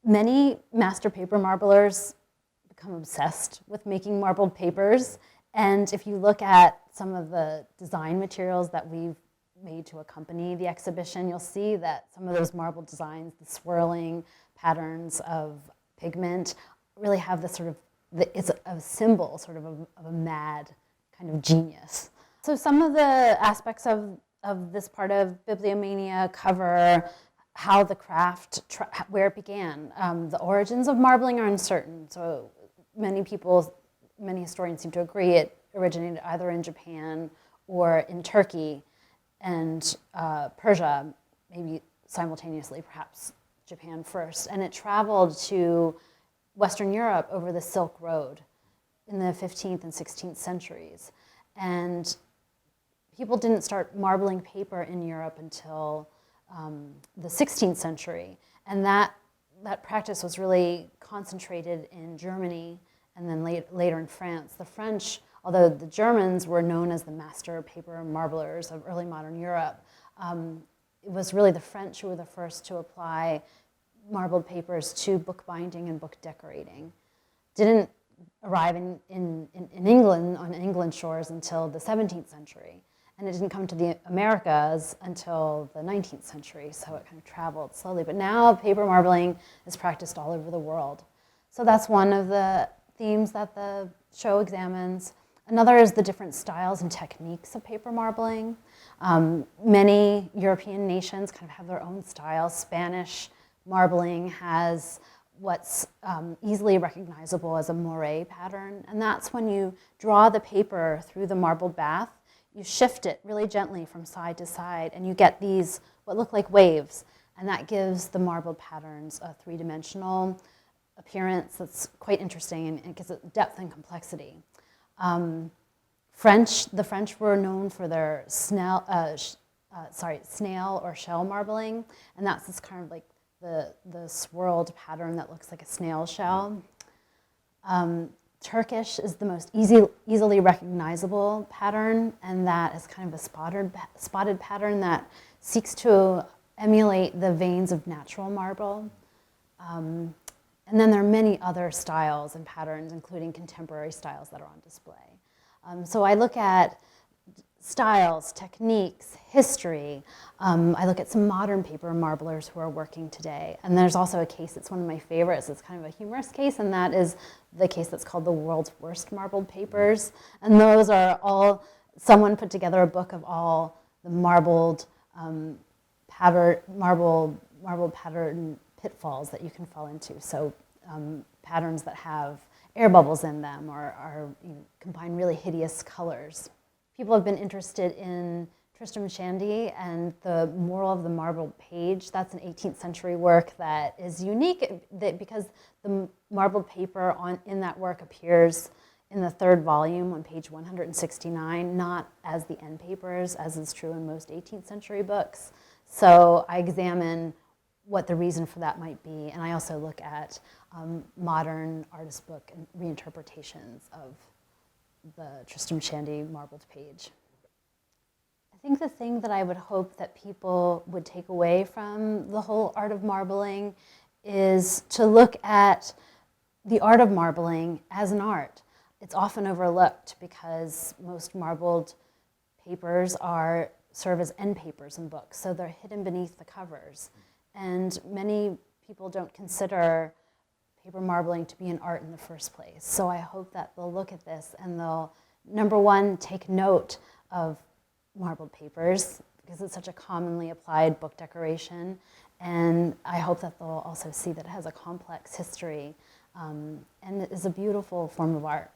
Many master paper marblers become obsessed with making marbled papers. And if you look at some of the design materials that we've made to accompany the exhibition, you'll see that some of those marbled designs, the swirling patterns of pigment, really have this sort of, it's a symbol sort of a mad kind of genius. So some of the aspects of this part of Bibliomania cover how the craft, where it began. The origins of marbling are uncertain. So many historians seem to agree it originated either in Japan or in Turkey and Persia, maybe simultaneously, perhaps Japan first. And it traveled to Western Europe over the Silk Road in the 15th and 16th centuries. And people didn't start marbling paper in Europe until the 16th century. And that practice was really concentrated in Germany and then later in France. The French, although the Germans were known as the master paper marblers of early modern Europe, it was really the French who were the first to apply marbled papers to book binding and book decorating. Didn't arrive in England, on England shores, until the 17th century. And it didn't come to the Americas until the 19th century, so it kind of traveled slowly. But now paper marbling is practiced all over the world. So that's one of the themes that the show examines. Another is the different styles and techniques of paper marbling. Many European nations kind of have their own styles. Spanish marbling has what's easily recognizable as a moire pattern, and that's when you draw the paper through the marbled bath. You shift it really gently from side to side, and you get these, what look like waves, and that gives the marbled patterns a three-dimensional appearance that's quite interesting, and it gives it depth and complexity. The French were known for their snail or shell marbling, and that's this kind of like the swirled pattern that looks like a snail shell. Turkish is the most easily recognizable pattern, and that is kind of a spotted pattern that seeks to emulate the veins of natural marble. And then there are many other styles and patterns, including contemporary styles that are on display. So I look at styles, techniques, history. I look at some modern paper marblers who are working today. And there's also a case that's one of my favorites. It's kind of a humorous case, and that is the case that's called the World's Worst Marbled Papers. And those are all, someone put together a book of all the marbled pattern pitfalls that you can fall into. So patterns that have air bubbles in them or combine really hideous colors. People have been interested in Tristram Shandy and the Moral of the Marbled Page. That's an 18th century work that is unique because the marbled paper in that work appears in the third volume on page 169, not as the end papers, as is true in most 18th century books. So I examine what the reason for that might be, and I also look at modern artist book and reinterpretations of the Tristram Shandy marbled page. I think the thing that I would hope that people would take away from the whole art of marbling is to look at the art of marbling as an art. It's often overlooked because most marbled papers serve as end papers in books, so they're hidden beneath the covers. And many people don't consider paper marbling to be an art in the first place. So I hope that they'll look at this and they'll, number one, take note of marbled papers because it's such a commonly applied book decoration. And I hope that they'll also see that it has a complex history and it is a beautiful form of art.